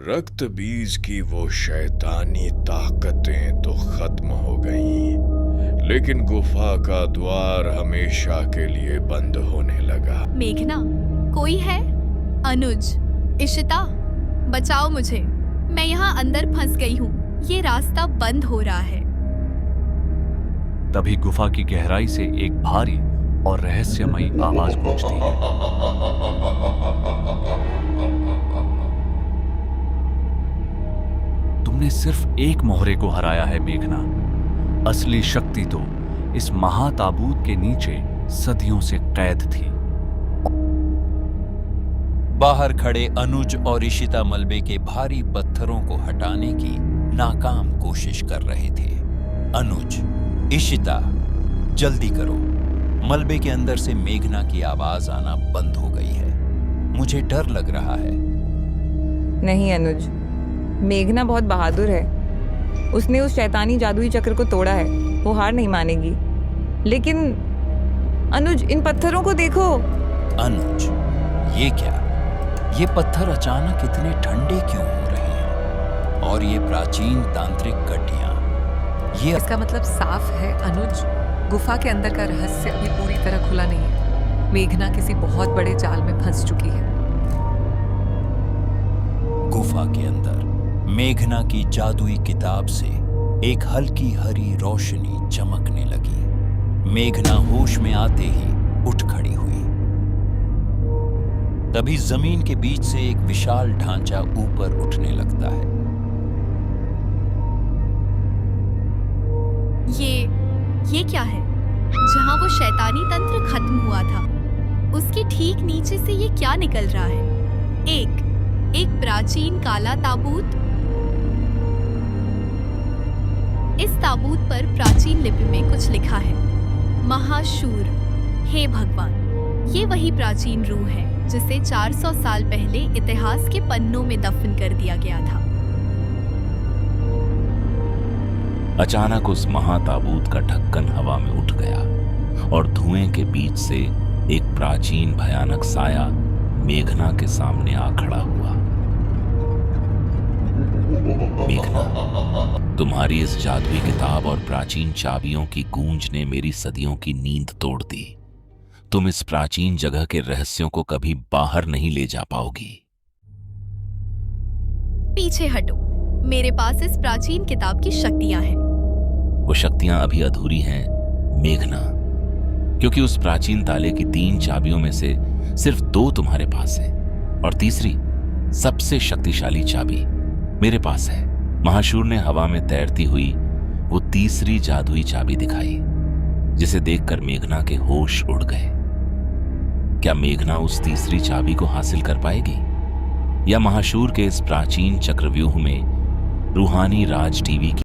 रक्त बीज की वो शैतानी ताकतें तो खत्म हो गईं, लेकिन गुफा का द्वार हमेशा के लिए बंद होने लगा। मेघना, कोई है? अनुज, इशिता, बचाओ मुझे। मैं यहाँ अंदर फंस गई हूँ। ये रास्ता बंद हो रहा है। तभी गुफा की गहराई से एक भारी और रहस्यमयी आवाज गूंजती है। तुमने सिर्फ एक मोहरे को हराया है मेघना। असली शक्ति तो इस महाताबूत के नीचे सदियों से कैद थी। बाहर खड़े अनुज और इशिता मलबे के भारी पत्थरों को हटाने की नाकाम कोशिश कर रहे थे। अनुज, इशिता, जल्दी करो। मलबे के अंदर से मेघना की आवाज आना बंद हो गई है। मुझे डर लग रहा है। नहीं अनुज, मेघना बहुत बहादुर है। उसने उस शैतानी जादुई चक्र को तोड़ा है। वो हार नहीं मानेगी। लेकिन अनुज, इन पत्थरों को देखो। अनुज, ये क्या? ये पत्थर अचानक इतने ठंडे क्यों हो रहे हैं? और ये प्राचीन तांत्रिक गड्ढियां, ये इसका मतलब साफ है अनुज, गुफा के अंदर का रहस्य अभी पूरी तरह खुला नहीं है। मेघना किसी बहुत बड़े जाल में फंस चुकी है। गुफा के अंदर मेघना की जादुई किताब से एक हल्की हरी रोशनी चमकने लगी। मेघना होश में आते ही उठ खड़ी हुई। तभी जमीन के बीच से एक विशाल ढांचा ऊपर उठने लगता है। ये क्या है? जहाँ वो शैतानी तंत्र खत्म हुआ था, उसके ठीक नीचे से ये क्या निकल रहा है? एक प्राचीन काला ताबूत। इस ताबूत पर प्राचीन लिपि में कुछ लिखा है, महाशूर। हे भगवान, ये वही प्राचीन रूह है जिसे 400 साल पहले इतिहास के पन्नों में दफन कर दिया गया था। अचानक उस महाताबूत का ढक्कन हवा में उठ गया और धुएं के बीच से एक प्राचीन भयानक साया मेघना के सामने आ खड़ा हुआ। मेघना, तुम्हारी इस जादुई किताब और प्राचीन चाबियों की गूंज ने मेरी सदियों की नींद तोड़ दी। तुम इस प्राचीन जगह के रहस्यों को कभी बाहर नहीं ले जा पाओगी। पीछे हटो। मेरे पास इस प्राचीन किताब की शक्तियां हैं। वो शक्तियां अभी अधूरी हैं मेघना, क्योंकि उस प्राचीन ताले की 3 चाबियों में से सिर्फ 2 तुम्हारे पास है और तीसरी सबसे शक्तिशाली चाबी मेरे पास है। महाशूर ने हवा में तैरती हुई वो तीसरी जादुई चाबी दिखाई, जिसे देखकर मेघना के होश उड़ गए। क्या मेघना उस तीसरी चाबी को हासिल कर पाएगी, या महाशूर के इस प्राचीन चक्रव्यूह में रूहानी राज टीवी की